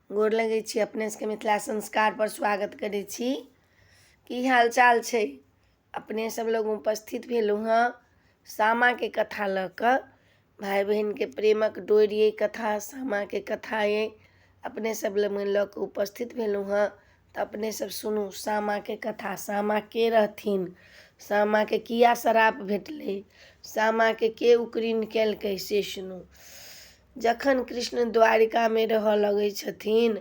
गोर लगै छी। अपने सबके मिथिला संस्कार पर स्वागत करै छी। की हाल चाल छै? अपने सब लोग उपस्थित भेलहुँ हँ सामा के कथा लऽ कऽ। भाई बहन के प्रेमक डोर ये कथा, सामा के कथा ये। अपने सब लऽ कऽ उपस्थित भेलहुँ हँ तऽ अपने सब सुनू सामा के कथा। सामा के रहथिन, सामा के किया श्राप भेटलै, सामा के उकरीन केलकै से सुनू। जखन कृष्ण द्वारिका में रहऽ लगै छथिन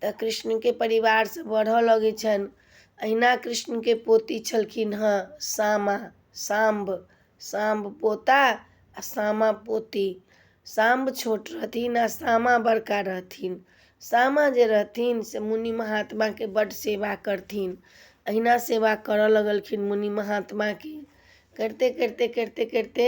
तऽ कृष्ण के परिवार से बढ़ऽ लगै छनि। अहिना कृष्ण के पोती छलखिन हँ सामा, सांब पोता आ सामा पोती। सांब छोट रहथिन आ सामा बड़का रहथिन। सामा जे रहथिन से मुनि महात्मा के बड्ड सेवा करथिन। अहिना सेवा करऽ लगलखिन मुनि महात्मा के। करते करते करते करते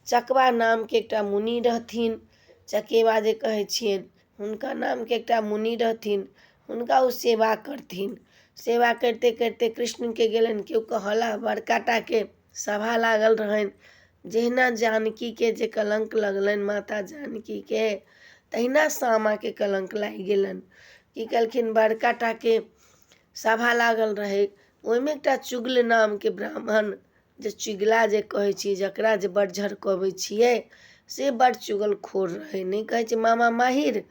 चकवा नाम के एकटा मुनि रहथिन। चकेवा जे कहै छियनि हुनका नाम के एकटा मुनि रहथिन। हुनका ओ सेवा करथिन। सेवा करते करते कृष्ण के गेलनि केओ कहला। बड़का टा के सभा लागल रहनि। जहिना जानकी के जे कलंक लगलनि माता जानकी के, तहिना सामा के कलंक लागि गेलनि। की केलखिन, बड़का टा के सभा लागल रहे, ओहिमे एकटा चुगल नाम के ब्राह्मण, जे चुगला जे कहै छी जकरा जे बड़ झड़कबै छियै, से बड़ चुगलखोर रहे। नहीं कहै छै मामा माहिर,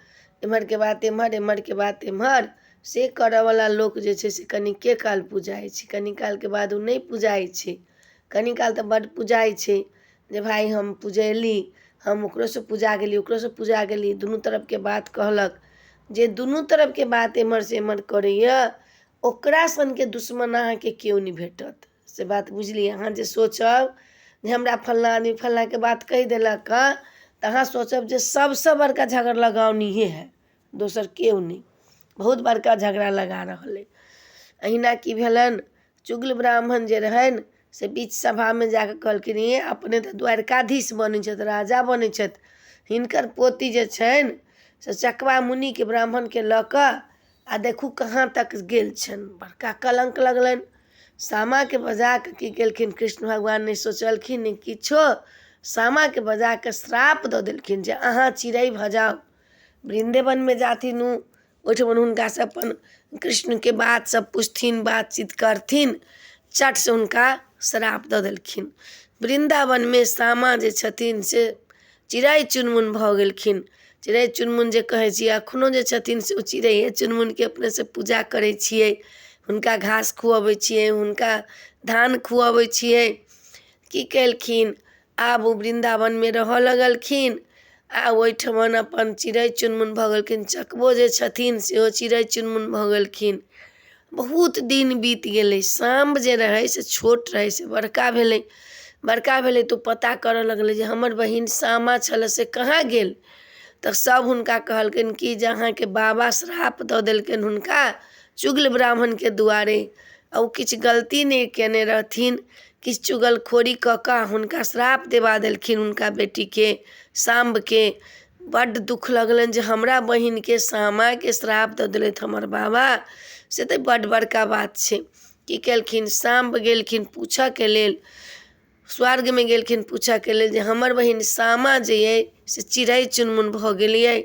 एम्हर के बात एम्हर, एम्हर के बात एम्हर। से करऽ वाला लोक जे छै से कनिके काल पुजाइ छै, कनि काल के बाद उ नहीं पुजाइ छै। कनि काल तऽ बड्ड पुजाइ छै जे भाई हम पुजैली, हम ओकरो से पूजा गेली, ओकरो से पूजा गेली। दुनू तरफ के बात कहलक। जे दुनू तरफ के बात एम्हर से एम्हर करैया, ओकरा सन के दुश्मन अहाँ के केओ नहीं भेटत। से बात बुझलिए। अहाँ जे सोचब जे हमरा फल्लाँ आदमी फल्लाँ के बात कहि देलक हँ, तऽ अहाँ सोचब जे सबसे बड़का झगड़ लगावनिहे है, दोसर केओ नहीं। बहुत बड़का झगड़ा लगा रहल है। अहिना की भेलनि, चुगल ब्राह्मण जे रहनि से बीच सभा में जाके कहलखिन, ये अपने तऽ द्वारकाधीश बनै छथि, राजा बनै छथि, हिनकर पोती जे छनि से चकवा मुनि के ब्राह्मण के लऽ कऽ आ देखू कहाँ तक गेल छनि। बड़का कलंक लगलनि। सामा के बजा के की केलखिन, कृष्ण भगवान ने सोचलखिन नहीं किछो, सामा के बजा के श्राप दऽ देलखिन जे अहाँ चिड़ै भऽ जाओ। वृंदावन में जाथिन ओहिठाम हुनका से अपन कृष्ण के बात सब पूछथिन, बातचीत करथिन। चट से हुनका श्राप दऽ देलखिन। वृंदावन में सामा जे छथिन से चिड़ै चुनमुन भऽ गेलखिन। चिड़ै चुनमुन जे कहै छियै, अखनो जे छथिन से ओ चिड़ैए चुनमुन के अपने से पूजा करै छियै। हुनका घास खुअबै छियै, हुनका धान खुअबै छियै। की केलखिन, आब ओ वृंदावन में रहऽ लगलखिन आ ओहिठमन अपन चिड़ै चुनमुन भऽ गेलखिन। चकवो जे छथिन सेहो चिड़ै चुनमुन भऽ गेलखिन। बहुत दिन बीत गेलै। सांब जे रहै से छोट रहै से बड़का भेलै। बड़का भेलै तऽ पता करऽ लगलै जे हमर बहिन सामा छलै से कहाँ गेल। तऽ सब हुनका कहलखिन कि जे अहाँके बाबा श्राप दऽ देलखिन हुनका चुगल ब्राह्मण के दुआरे। आ ओ किछु गलती नहीं केने रहथिन, किछु चुगलखोरी कऽ कऽ हुनका श्राप देवा देलखिन हुनका बेटी के, सांब के। बड्ड दुख लगलनि जे हमरा बहिन के सामा के श्राप दऽ देलथि हमर बाबा, से तऽ बड्ड बड़का बात छै। की केलखिन, सांब गेलखिन पूछऽ के लेल, स्वर्ग में गेलखिन पूछऽ के लेल जे हमर बहिन सामा जे अइ से चिड़ै चुनमुन भऽ गेलियै।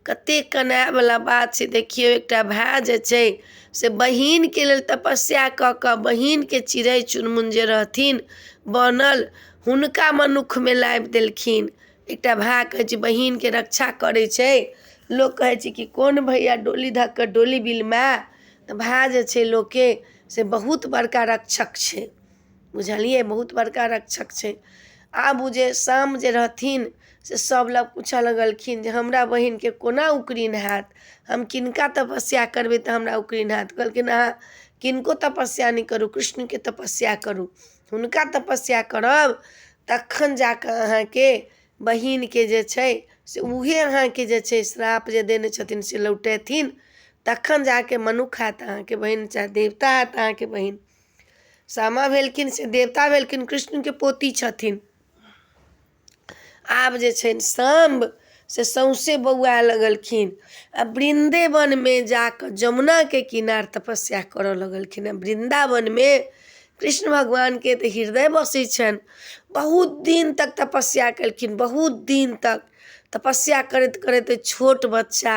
कतेक कनाए वाला बात छै। देखियौ एकटा भाय जे छै से बहिन के लेल तपस्या कऽ कऽ बहिन के चिड़ै चुनमुन जे रहथिन बनल, हुनका मनुख में लाबि देलखिन। एकटा भाय कहै छै बहिन के रक्षा करै छै। लोक कहै छै कि कोन भैया डोली धऽ कऽ डोली बिलमाय, तऽ भाय जे छै लोक के से बहुत बड़का रक्षक छै। बुझलिए, बहुत बड़का रक्षक छै। आब ओ जे साम जे रहथिन से सब लग पूछऽ लगलखिन जे हमरा बहिन के कोना उकरीन हैत, हम किनका तपस्या करबै तऽ हमरा उकरीन हैत। कहलखिन अहाँ किनको तपस्या नहीं करू, कृष्ण के तपस्या करू। हुनका तपस्या करब तखन जाकऽ अहाँके बहिन के जे छै से उहे अहाँके जे छै श्राप जे देने छथिन से लौटेथिन। तखन जाके मनुख हैत अहाँके बहिन, चाहे देवता हैत अहाँके बहिन। सामा भेलखिन से देवता भेलखिन, कृष्ण के पोती छथिन। आब जे छै सांब से सौंसे बौआ लगलखिन आ वृंदावन में जाकर जमुना के किनार तपस्या करऽ लगलखिन। वृंदावन में कृष्ण भगवान के तो हृदय बसै छनि। बहुत दिन तक तपस्या केलखिन, बहुत दिन तक तपस्या करैत करैत छोट बच्चा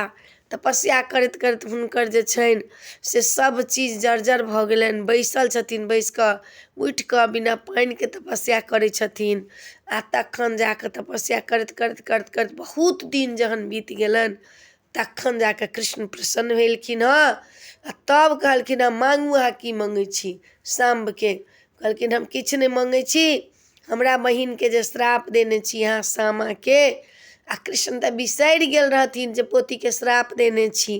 तपस्या करैत करैत हुनकर जे छनि से सब चीज जर्जर भऽ गेलनि। बैसल छथिन, बैस कऽ उठि कऽ बिना पानिके तपस्या करै छथिन। आ तखन जा कऽ तपस्या करैत करैत करैत करैत बहुत दिन जहन बीत गेलनि तखन जा कऽ कृष्ण प्रसन्न भेलखिन हँ। आ तब कहलखिन हँ मांगू अहाँ की मङ्गै छी। साम्बके कहलखिन हम किछु नहि मङ्गै छी, हमरा बहिनके जे श्राप देने छी अहाँ सामाके। आ कृष्ण तऽ बिसरि गेल रहथिन जे पोतीके श्राप देने छी।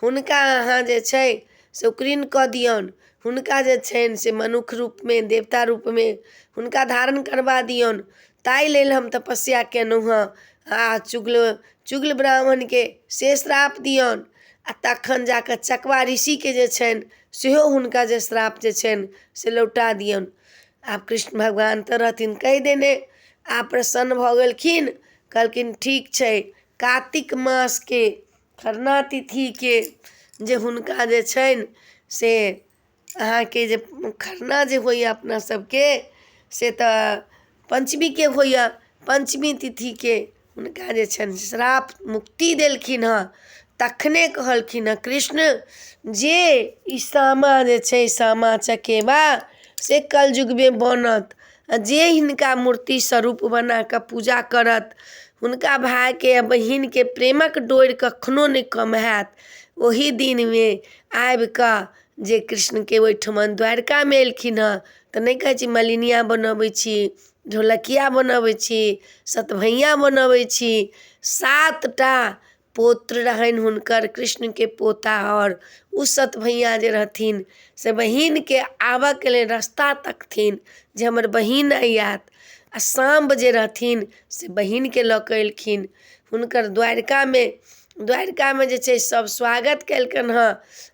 हुनका अहाँ जे छै से उकरीन कऽ दियौन, हुनका जे छनि से मनुष्य रूपमे देवता रूपमे हुनका धारण करबा दियौन। ताहि लेल हम तपस्या केलहुँ हँ। आ चुगल ब्राह्मणके से श्राप दियौन। आ तखन जा कऽ चकवा ऋषिके जे छनि सेहो हुनका जे श्राप जे छनि से लौटा दियौन। आब कृष्ण भगवान तऽ रहथिन कहि देने। आब प्रसन्न भऽ गेलखिन, कहलखिन ठीक छै। कातिक मासके खरना तिथिके जे हुनका जे छनि से अहाँके जे खरना जे होइए अपना सबके से तऽ पंचमीके होइए। पंचमी तिथिके हुनका जे छनि श्राप मुक्ति देलखिन हँ। तखने कहलखिन हँ कृष्ण जे ई सामा जे छै सामा चकेबा से कलयुगमे बनत। जे हिनका मूर्ति स्वरूप बना कऽ पूजा करत हुनका भायके आ बहिनके प्रेमक डोरि कखनो नहि कम हैत। ओही दिनमे आबि कऽ जे कृष्णके ओहिठमन द्वारिकामे एलखिन हँ तऽ नहि कहै छी मलिनिया बनबै छी, ढोलकिया बनबै छी, सतभैया बनबै छी। 7टा पोत्र रहनि हुनकर कृष्णके पोता। आओर उ सतभैया जे रहथिन से बहिनके आबऽके लेल रास्ता तकथिन जे हमर बहिन आयत। आ साम्ब जे रहथिन से बहिनके लऽ कऽ एलखिन हुनकर द्वारिकामे जे छै सब स्वागत केलकनि हँ।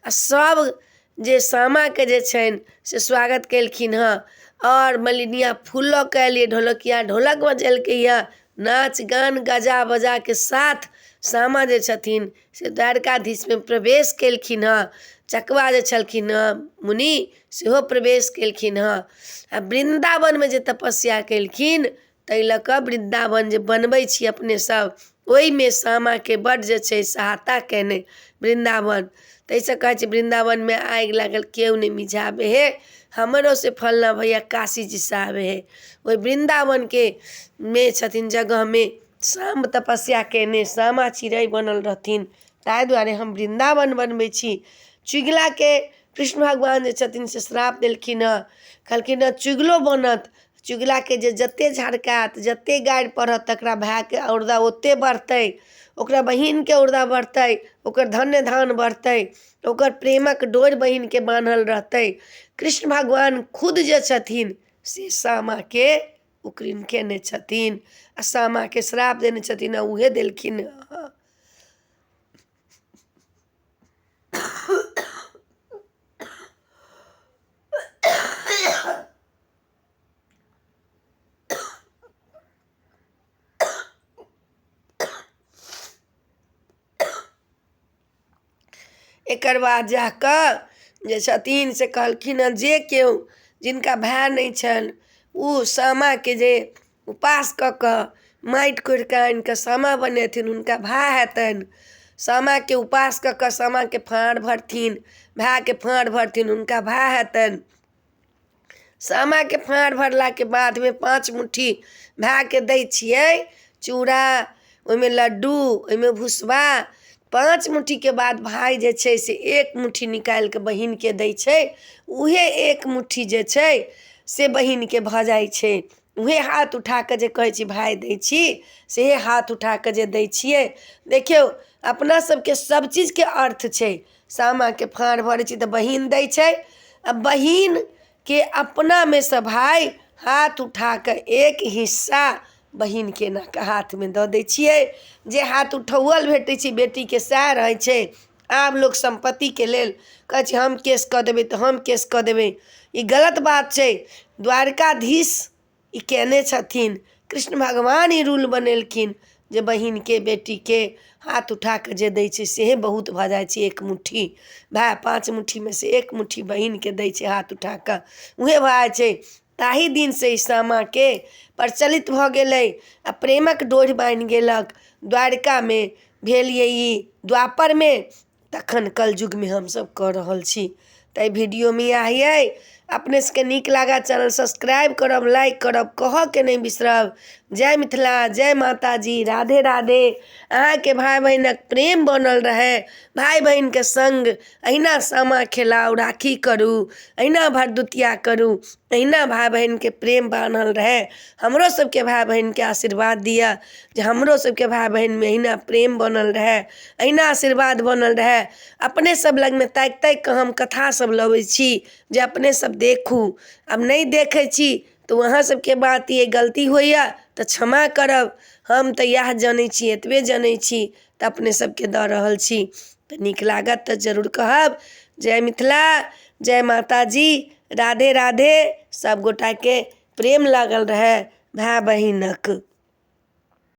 आ सब जे सामाके जे छनि से स्वागत केलखिन हँ। और मलिनिया फूल लऽ कऽ एलियै, ढोलकिया ढोलक बजेलकैया, नाच गान गजा बजाके साथ सामा जे छथिन से द्वारकाधीशमे प्रवेश केलखिन हँ। चकवा जे छलखिन हँ मुनि सेहो प्रवेश केलखिन हँ। आ वृन्दावनमे जे तपस्या केलखिन ताहि लऽ कऽ वृन्दावन जे बनबै छी अपने सब ओहिमे सामाके बड्ड जे छै सहायता केने वृन्दावन। ताहिसँ कहै छै वृन्दावनमे आगि लागल केओ नहि मिझाबे हे, हमरो से फलना भैया काशी जी से आबे हे। ओहि वृन्दावनके में छथिन जगहमे साम्ब तपस्या केने सामा चिड़ै बनल रहथिन। ताहि दुआरे हम वृन्दावन बनबै छी। चुगिलाके कृष्ण भगवान जे छथिन से श्राप देलखिन हँ, कहलखिन हँ चुगिलो बनत। चुगिलाके जे जतेक झड़कायत जतेक गारि पढ़त तकरा भायके औरदा ओतेक बढ़तै, ओकरा बहिनके औरदा बढ़तै, ओकर धन्य धान बढ़तै, ओकर प्रेमक डोर बहिनके बान्हल रहतै। कृष्ण भगवान खुद जे छथिन से सामाके उकरीन केने छथिन आ सामाके श्राप देने छथिन आ उहे देलखिन हँ। एकर बाद जा कऽ जे छथिन से कहलखिन हँ जे केओ जिनका भाय नहीं छनि ओ सामाके जे उपास कऽ कऽ माटि कोरि कऽ आनि कऽ सामा बनेथिन हुनका भाय हेतनि। सामाके उपास कऽ कऽ सामाके फाँड़ भरथिन, भायके फाँड़ भरथिन हुनका भाय हेतनि। सामाके फाँड़ भरलाके बादमे 5 मुट्ठी भायके दै छियै चूड़ा, ओहिमे लड्डू, ओहिमे भुसबा। 5 मुट्ठीके बाद भाय जे छै से 1 मुट्ठी निकालि कऽ बहिनके दै छै। उहे 1 मुट्ठी जे छै से बहिनके भऽ जाइ छै। उहे हाथ उठा कऽ जे कहै छी भाय दै छी सेहे हाथ उठा कऽ जे दै छियै। देखियौ अपना सबके सब चीजके अर्थ छै। सामाके फाँड़ भरै छी तऽ बहिन दै छै आ बहिनके अपनामे सँ भाय हाथ उठा कऽ एक हिस्सा बहिनके एना कऽ हाथमे दऽ दै छियै। जे हाथ उठौल भेटै छै बेटीके सएह रहै छै। आब लोक सम्पत्तिके लेल कहै छै हम केस कऽ देबै तऽ हम केस कऽ देबै, ई गलत बात छै। द्वारकाधीश ई केने छथिन, कृष्ण भगवान ई रूल बनेलखिन जे बहिनके बेटीके हाथ उठा कऽ जे दै छै सेहे बहुत भऽ जाइ छै 1 मुट्ठी। भाय 5 मुट्ठीमे से 1 मुट्ठी बहिनके दै छै हाथ उठा कऽ, उहे भऽ जाइ छै। ताहि दिनसँ ई सामाके प्रचलित भऽ गेलै आ प्रेमक डोर बान्हि गेलक। द्वारिकामे भेल ई द्वापर में, तखन कलयुग में हम सब कऽ रहल छी। ताहि वीडियो में आइए अपने सबके नीक लागा चैनल सब्सक्राइब करब, लाइक करब, कह के नहीं बिसरब। जय मिथिला, जय माता जी, राधे राधे। अहाँ के भाई बहिनक प्रेम बनल रहे, भाई बहिन के संग अहिना सामा खेलाउ, राखी करू, अहिना भरदुतिया करू, अहिना भाई बहिन के प्रेम बनल रहे। हमरो सबके भाई बहिन के आशीर्वाद दिया जे हमरो सबके भाई बहिन में अहिना प्रेम बनल रहे, अहिना आशीर्वाद बनल रहे। अपने सब लग में ताकि ताकि कऽ हम कथा सब लबै छी जे अपने सब देखू। अब नहीं देखे छी तो वहाँ सबके बात ये गलती होइया तो क्षमा करब। हम तो यह जानै छी, एतबे जानै छी तो अपने सबके दऽ रहल छी। तो नीक लागत तो जरूर कहब। जय मिथिला, जय माता जी, राधे राधे। सब गोटा के प्रेम लागल रहे भाई बहिनक।